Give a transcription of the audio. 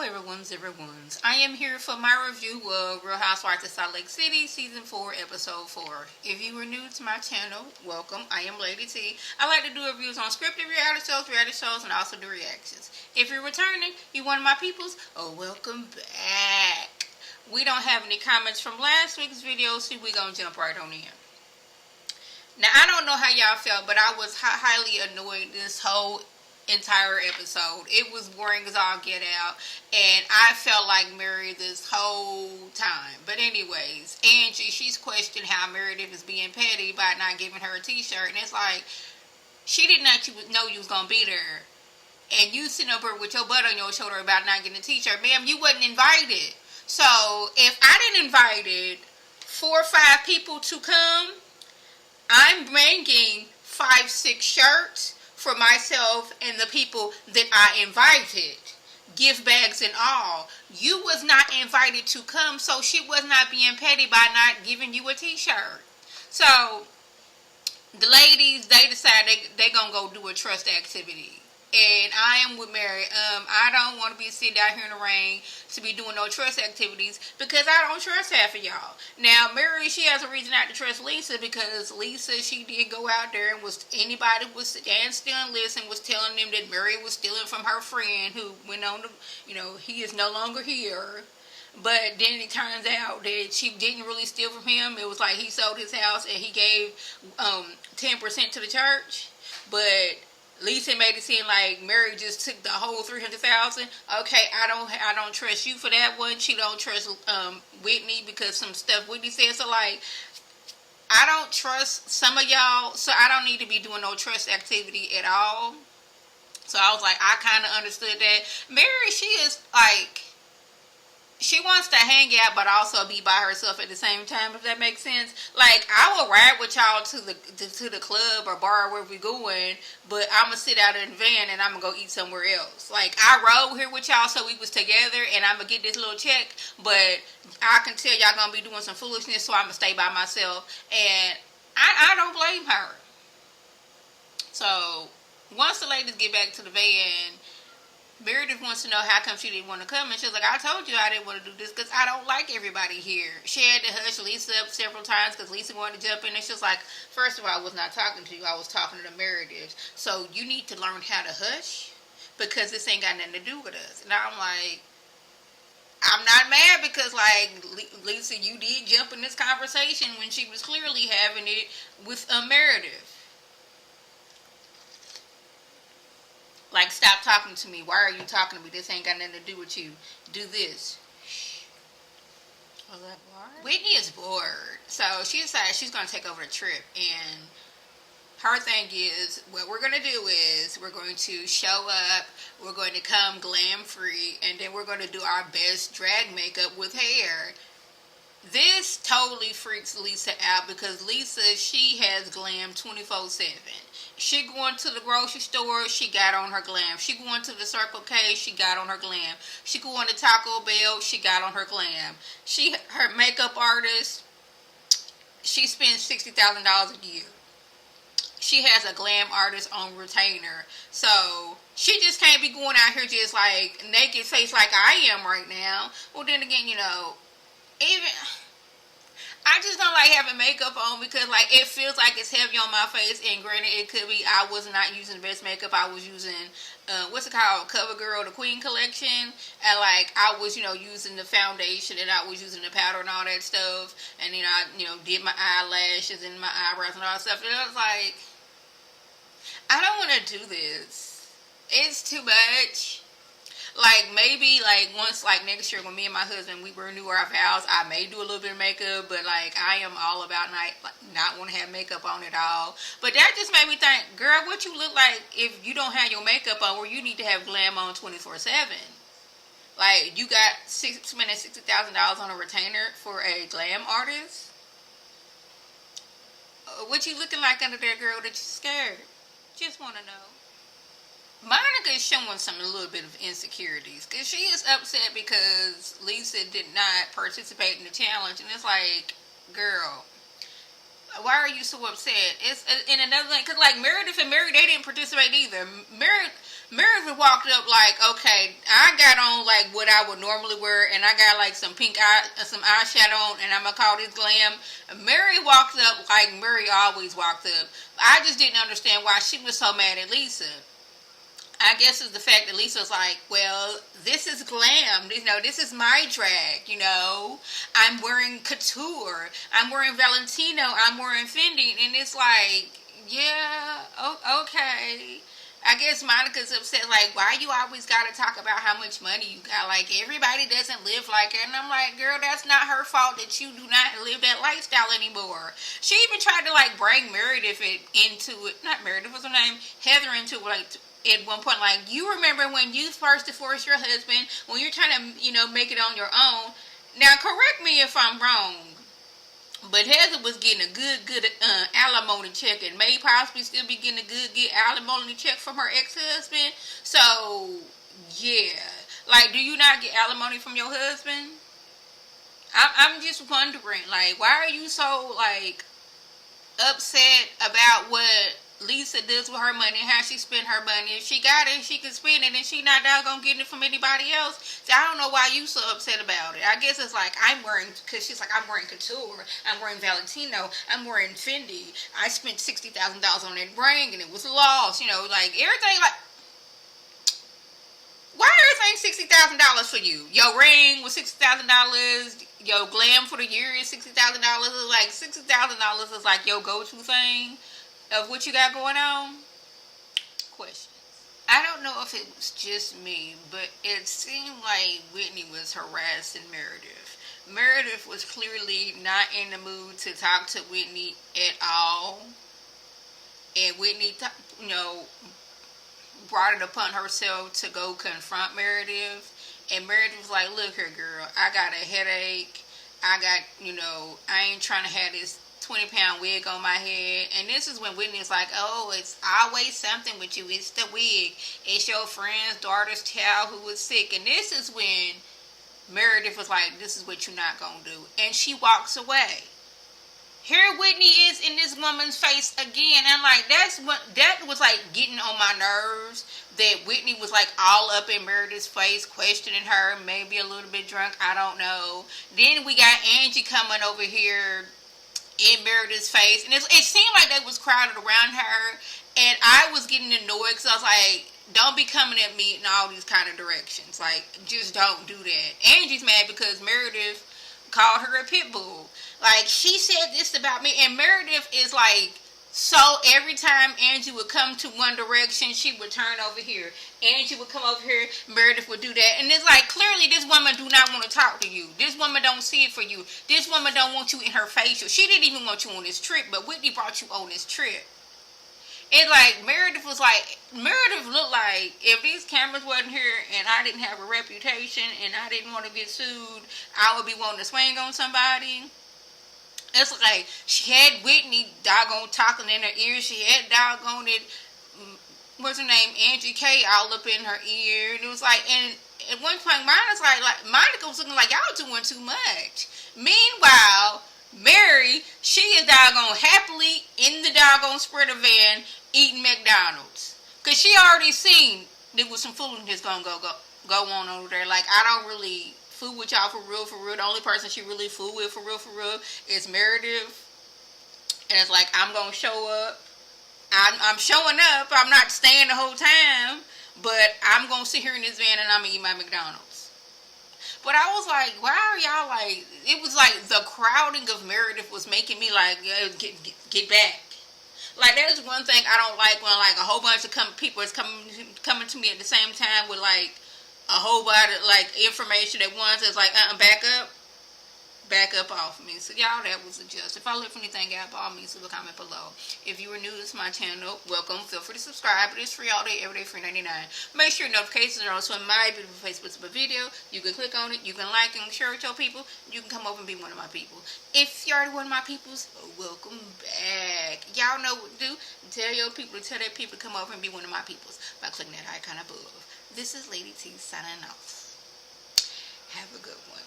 everyone's. I am here for my review of Real Housewives of Salt Lake City, Season 4, Episode 4. If you are new to my channel, welcome. I am Lady T. I like to do reviews on scripted reality shows, and also do reactions. If you're returning, you one of my peoples, welcome back. We don't have any comments from last week's video, so we're going to jump right on in. Now, I don't know how y'all felt, but I was highly annoyed this whole entire episode. It was boring as all get out, and I felt like Meredith this whole time. But anyways, Angie, she's questioned how Meredith is being petty by not giving her a t-shirt, and it's like, she did not know you was gonna be there, and you sitting up here with your butt on your shoulder about not getting a t-shirt. Ma'am, you wasn't invited. So if I didn't invited 4 or 5 people to come, I'm bringing 5-6 shirts for myself and the people that I invited, gift bags and all. You was not invited to come, so she was not being petty by not giving you a t-shirt. So the ladies, they decided they gonna go do a trust activity. And I am with Mary. I don't want to be sitting out here in the rain to be doing no trust activities because I don't trust half of y'all. Now, Mary, she has a reason not to trust Lisa because Lisa, she did go out there and anybody was stand still and listen, was telling them that Mary was stealing from her friend who went on to, he is no longer here. But then it turns out that she didn't really steal from him. It was like he sold his house and he gave 10% to the church. But Lisa made it seem like Mary just took the whole $300,000. Okay, I don't trust you for that one. She don't trust Whitney because some stuff Whitney said. So like, I don't trust some of y'all. So I don't need to be doing no trust activity at all. So I was like, I kind of understood that. Mary, she is like, she wants to hang out but also be by herself at the same time, if that makes sense. Like, I will ride with y'all to the club or bar where we going, but I'm gonna sit out in the van and I'm gonna go eat somewhere else. Like, I rode here with y'all so we was together and I'm gonna get this little check, but I can tell y'all gonna be doing some foolishness, so I'm gonna stay by myself. And I don't blame her. So once the ladies get back to the van, Meredith wants to know how come she didn't want to come, and she's like, I told you I didn't want to do this because I don't like everybody here. She had to hush Lisa up several times because Lisa wanted to jump in, and she's like, first of all, I was not talking to you, I was talking to Meredith. So you need to learn how to hush because this ain't got nothing to do with us. And I'm like, I'm not mad because, like, Lisa, you did jump in this conversation when she was clearly having it with Meredith. Like, stop talking to me. Why are you talking to me? This ain't got nothing to do with you. Do this. Was that bored? Whitney is bored. So she decided she's going to take over the trip. And her thing is, what we're going to do is, we're going to show up. We're going to come glam free. And then we're going to do our best drag makeup with hair. This totally freaks Lisa out because Lisa, she has glam 24/7. She going to the grocery store, she got on her glam. She going to the Circle K, she got on her glam. She going to Taco Bell, she got on her glam. Her makeup artist, she spends $60,000 a year. She has a glam artist on retainer. So she just can't be going out here just like naked face like I am right now. Well, then again, even I just don't like having makeup on because, like, it feels like it's heavy on my face. And granted, it could be I was not using the best makeup. I was using, what's it called? CoverGirl, the Queen collection. And, like, I was, using the foundation and I was using the powder and all that stuff. And then I, did my eyelashes and my eyebrows and all that stuff. And I was like, I don't want to do this. It's too much. Like, maybe, like, once, like, next year when me and my husband, we renew our vows, I may do a little bit of makeup, but, like, I am all about not want to have makeup on at all. But that just made me think, girl, what you look like if you don't have your makeup on, where you need to have glam on 24/7. Like, you got spending $60,000 on a retainer for a glam artist? What you looking like under there, girl, that you scared? Just want to know. Monica is showing a little bit of insecurities because she is upset because Lisa did not participate in the challenge, and it's like, girl, why are you so upset? It's in another thing because, like, Meredith and Mary, they didn't participate either. Meredith walked up like, okay, I got on like what I would normally wear, and I got like some some eyeshadow on, and I'm gonna call this glam. Mary walked up like Mary always walked up. I just didn't understand why she was so mad at Lisa. I guess it's the fact that Lisa's like, well, this is glam. You know, this is my drag. You know, I'm wearing couture. I'm wearing Valentino. I'm wearing Fendi, and it's like, yeah, okay. I guess Monica's upset, like, why you always got to talk about how much money you got? Like, everybody doesn't live like it. And I'm like, girl, that's not her fault that you do not live that lifestyle anymore. She even tried to, like, bring Meredith into it. Not Meredith, what's her name? Heather into it, like, at one point, like, you remember when you first divorced your husband, when you're trying to, you know, make it on your own. Now, correct me if I'm wrong. But Heather was getting a good alimony check, and may possibly still be getting a good alimony check from her ex-husband. So, yeah. Like, do you not get alimony from your husband? I'm just wondering, like, why are you so, like, upset about what Lisa does with her money and how she spend her money? If she got it, she can spend it, and she not doggone getting it from anybody else. So I don't know why you so upset about it. I guess it's like I'm wearing, because she's like, I'm wearing couture, I'm wearing Valentino, I'm wearing Fendi. I spent $60,000 on that ring and it was lost. You know, like everything. Like, why everything $60,000 for you? Your ring was $60,000. Your glam for the year is $60,000. Like $60,000 is like your go-to thing of what you got going on? Question. I don't know if it was just me, but it seemed like Whitney was harassing Meredith. Meredith was clearly not in the mood to talk to Whitney at all. And Whitney, you know, brought it upon herself to go confront Meredith. And Meredith was like, look here, girl, I got a headache. I got, you know, I ain't trying to have this 20-pound wig on my head. And this is when Whitney's like, oh, it's always something with you. It's the wig. It's your friend's daughter's child who was sick. And this is when Meredith was like, this is what you're not going to do. And she walks away. Here Whitney is in this woman's face again. And like, that was like getting on my nerves. That Whitney was like all up in Meredith's face, questioning her, maybe a little bit drunk, I don't know. Then we got Angie coming over here in Meredith's face, and it seemed like they was crowded around her, and I was getting annoyed because I was like, don't be coming at me in all these kind of directions. Like, just don't do that. Angie's mad because Meredith called her a pit bull. Like, she said this about me, and Meredith is like, so every time Angie would come to one direction, she would turn over here. Angie would come over here, Meredith would do that. And it's like, clearly this woman do not want to talk to you. This woman don't see it for you. This woman don't want you in her facial. She didn't even want you on this trip, but Whitney brought you on this trip. It's like, Meredith looked like, if these cameras wasn't here and I didn't have a reputation and I didn't want to get sued, I would be wanting to swing on somebody. It's like, she had Whitney doggone talking in her ear. She had doggone it, what's her name, Angie K, all up in her ear. And it was like, and at one point, Monica was looking like, y'all doing too much. Meanwhile, Mary, she is doggone happily in the doggone spreader van eating McDonald's. Because she already seen there was some foolishness going to go on over there. Like, I don't really fool with y'all for real. The only person she really fool with for real is Meredith. And it's like, I'm gonna show up. I'm showing up. I'm not staying the whole time, but I'm gonna sit here in this van and I'm gonna eat my McDonald's. But I was like, why are y'all like? It was like the crowding of Meredith was making me like, yeah, get back. Like, that's one thing I don't like, when like a whole bunch of people is coming to me at the same time with like a whole lot of like information at once. It's like, back up off me. So y'all, that was a just. If I left anything out, by all means, leave a comment below. If you are new to my channel, welcome. Feel free to subscribe. It is free all day, every day, free 99. Make sure your notifications are on, so when my beautiful face puts up a video, you can click on it, you can like and share it with your people, you can come over and be one of my people. If you're already one of my peoples, welcome back. Y'all know what to do. Tell your people to tell their people to come over and be one of my peoples by clicking that icon above. This is Lady T signing off. Have a good one.